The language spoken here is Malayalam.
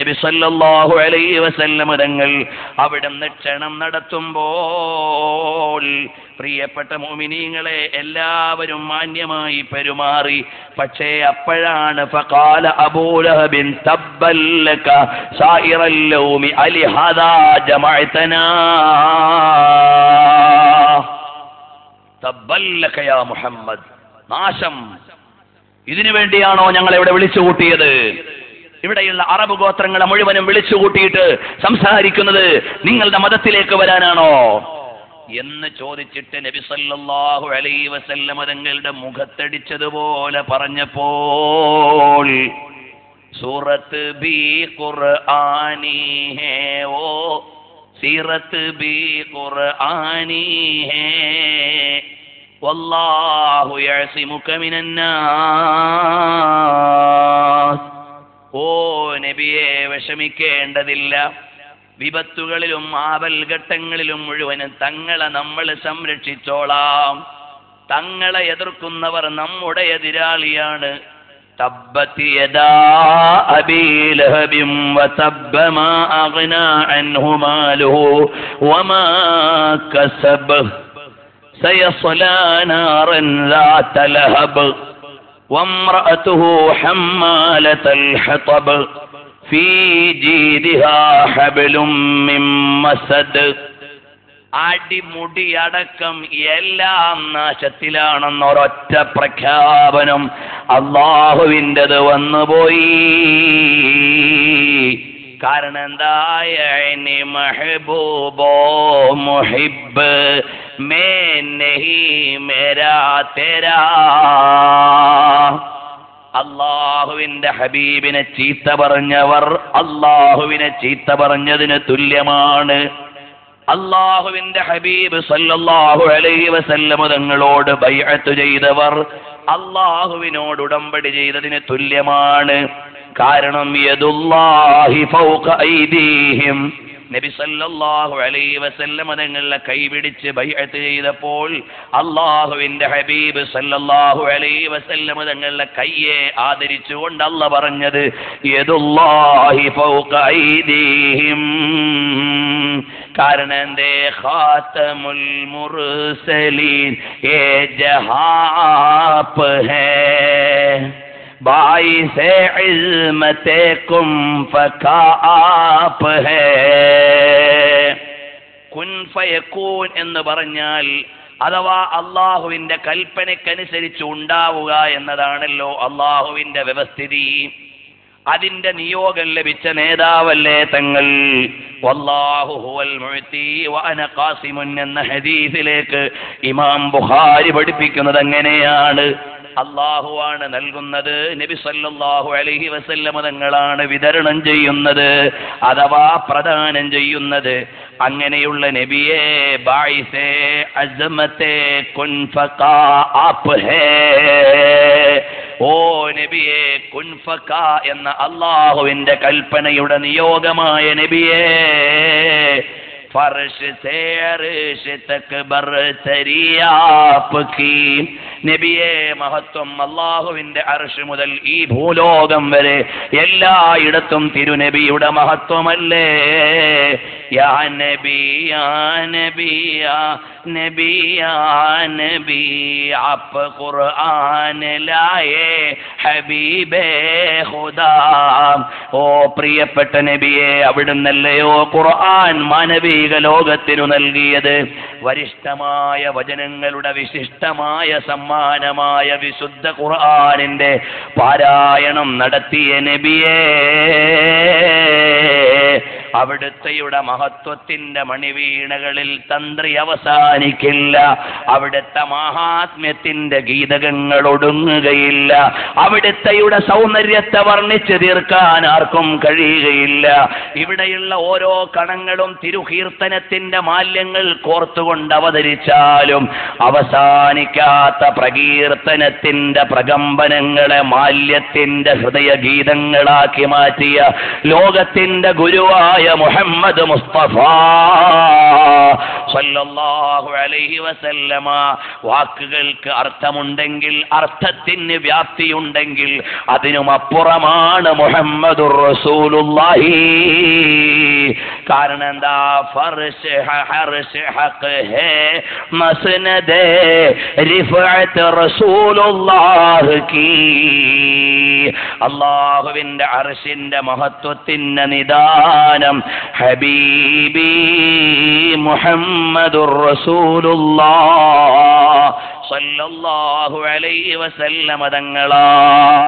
നബി സല്ലല്ലാഹു അലൈഹി വസല്ലം തങ്ങൾ അവിടുന്ന് ക്ഷണം നടത്തുമ്പോൾ പ്രിയപ്പെട്ട മുഅ്മിനീങ്ങളെ എല്ലാവരും മാന്യമായി പെരുമാറി. പക്ഷേ അപ്പോഴാണ് ഫഖാല അബൂ ലഹബിൻ തബ്ബൽ ലക സായിറൽ ലൗമി അലിഹാദാ ജമഅതനാ തബ്ബൽ ലക യാ മുഹമ്മദ്, നാശം, ഇതിനു വേണ്ടിയാണോ ഞങ്ങളെ ഇവിടെ വിളിച്ചു കൂട്ടിയത്? ഇവിടെയുള്ള അറബ് ഗോത്രങ്ങളെ മുഴുവനും വിളിച്ചു കൂട്ടിയിട്ട് സംസാരിക്കുന്നത് നിങ്ങളുടെ മതത്തിലേക്ക് വരാനാണോ എന്ന് ചോദിച്ചിട്ട് നബി സല്ലല്ലാഹു അലൈഹി വസല്ലം തങ്ങളുടെ മുഖത്തടിച്ചതുപോലെ പറഞ്ഞപ്പോൾ സൂറത്ത് ബി ഖുർആനി ഹേ ഓ സീറത്ത് ബി ഖുർആനി ഹേ വല്ലാഹു യഅസിമുക മിനന്നാസ്. ഓ നബിയെ, വിഷമിക്കേണ്ടതില്ല. വിപത്തുകളിലും ആപൽഘട്ടങ്ങളിലും മുഴുവനും തങ്ങളെ നമ്മൾ സംരക്ഷിച്ചോളാം. തങ്ങളെ എതിർക്കുന്നവർ നമ്മുടെ എതിരാളിയാണ്. തബ്ബത് യദാ അബീ ലഹബിൻ വതബ്ബ മാ അഗ്നാ അൻഹു മാലുഹു വമാ കസബ സയസ്ലാ നാറൻ ذات ലഹബ വംറഅതുഹു ഹമ്മാലതൽ ഹതബ് ഫീ ജീദിഹാ ഹബ്ലും മിൻ മസദ്. അടിമുടി അടക്കം എല്ലാം നാശത്തിലാണെന്ന് ഒരൊറ്റ പ്രഖ്യാപനം അല്ലാഹുവിൻ്റെത് വന്നുപോയി. കാരണം എന്തായ മെഹബൂബോ മുഹിബ് മേ നഹി മേരാ തേരാ. അള്ളാഹുവിന്റെ ഹബീബിനെ ചീത്ത പറഞ്ഞവർ അള്ളാഹുവിനെ ചീത്ത പറഞ്ഞതിന് തുല്യമാണ്. അള്ളാഹുവിന്റെ ഹബീബ് സല്ലല്ലാഹു അലൈഹി വസല്ലം തങ്ങളോട് ബൈഅത്ത് ചെയ്തവർ അള്ളാഹുവിനോട് ഉടമ്പടി ചെയ്തതിന് തുല്യമാണ്. കാരണം യദുല്ലാഹി ഫൗക ഐദീഹിം, നബി സല്ലല്ലാഹു അലൈഹി വസല്ലം തങ്ങളെ കൈപിടിച്ച് ബൈഅത്ത് ചെയ്തപ്പോൾ അള്ളാഹുവിന്റെ ഹബീബ് സല്ലല്ലാഹു അലൈഹി വസല്ലം തങ്ങളെ കയ്യെ ആദരിച്ചുകൊണ്ട് അല്ലാഹ് പറഞ്ഞത് യദുല്ലാഹി ഫൗക ഐദീഹിം. കാരണം എന്തേ? ഖാതമുൽ മുർസലീൻ യേ ജഹാപ് ഹേ ബായിസെ ഇൽമതേകും ഫകാഅപ് ഹേ. കുൻ ഫയകൂൻ എന്ന് പറഞ്ഞാൽ അഥവാ അള്ളാഹുവിന്റെ കൽപ്പനയ്ക്കനുസരിച്ച് ഉണ്ടാവുക എന്നതാണല്ലോ അള്ളാഹുവിന്റെ വ്യവസ്ഥിതി. അതിന്റെ നിയോഗം ലഭിച്ച നേതാവല്ലേ തങ്ങൾ. വല്ലാഹു ഹുവൽ മുഅ്തി വഅന ഖാസിമുൻ എന്ന ഹദീസിലേക്ക് ഇമാം ബുഖാരി പഠിപ്പിക്കുന്നത് അങ്ങനെയാണ്. അള്ളാഹുവാണ് നൽകുന്നത്, നബി സല്ലല്ലാഹു അലൈഹി വസല്ലം തങ്ങളാണ് വിതരണം ചെയ്യുന്നത് അഥവാ പ്രദാനം ചെയ്യുന്നത്. അങ്ങനെയുള്ള നബിയെ ബായിസേ അസ്മത്തെ കുൻ ഫകാഅപ് ഹേ. ഓ നബിയെ, കുൻ ഫകാ എന്ന അള്ളാഹുവിന്റെ കൽപ്പനയുടെ നിയോഗമായ നബിയെ, ഫർശ് സേ അർശ് തക് ബർതരി ആപ്കി. നബിയെ, മഹത്വം അള്ളാഹുവിന്റെ അർശ് മുതൽ ഈ ഭൂലോകം വരെ എല്ലായിടത്തും തിരുനബിയുടെ മഹത്വമല്ലേ. യാ നബി യാ നബി യാ നബി യാ നബി ആപ് ഖുർആൻ ലായേ ഹബീബേ ഖുദാ. ഓ പ്രിയപ്പെട്ട നബിയെ, അവിടുന്നല്ലയോ ഖുർആൻ മാനവിക ലോകത്തിനു നൽകിയത്. വരിഷ്ഠമായ വചനങ്ങളുടെ വിശിഷ്ടമായ സമ്മാനമായ വിശുദ്ധ ഖുർആനിന്റെ പാരായണം നടത്തിയ നബിയെ, അവിടുത്തെയുടെ മഹത്വത്തിന്റെ മണിവീണകളിൽ തന്ത്രി അവസാനിക്കില്ല. അവിടുത്തെ മഹാത്മ്യത്തിന്റെ ഗീതകങ്ങൾ ഒടുങ്ങുകയില്ല. അവിടുത്തെയുടെ സൗന്ദര്യത്തെ വർണ്ണിച്ചു തീർക്കാൻ ആർക്കും കഴിയുകയില്ല. ഇവിടെയുള്ള ഓരോ കണങ്ങളും തിരുകീർത്തനത്തിന്റെ മാല്യങ്ങൾ കോർത്തുകൊണ്ട് അവതരിച്ചാലും അവസാനിക്കാത്ത പ്രകീർത്തനത്തിന്റെ പ്രകമ്പനങ്ങളെ മാല്യത്തിന്റെ ഹൃദയ ഗീതങ്ങളാക്കി മാറ്റിയ ലോകത്തിന്റെ ഗുരുവായ മുഹമ്മദ് മുസ്തഫ മുസ്തഫ സല്ലല്ലാഹു അലൈഹി വസല്ലമ. വാക്കുകൾക്ക് അർത്ഥമുണ്ടെങ്കിൽ, അർത്ഥത്തിന് വ്യാപ്തിയുണ്ടെങ്കിൽ അതിനും അപ്പുറമാണ് മുഹമ്മദുർ റസൂലുള്ളാഹി. കാരണം എന്താ? ഫർശ് ഹർശ് ഹഖ് ഹേ മസ്നദ് റിഫഅത്ത് റസൂലുള്ളാഹി കീ. അല്ലാഹുവിന്റെ അർശിന്റെ മഹത്വത്തിന്റെ നിദാനം ഹബീബി മുഹമ്മദുർ റസൂലുള്ളാഹി സ്വല്ലല്ലാഹു അലൈഹി വസല്ലമ തങ്ങളാ.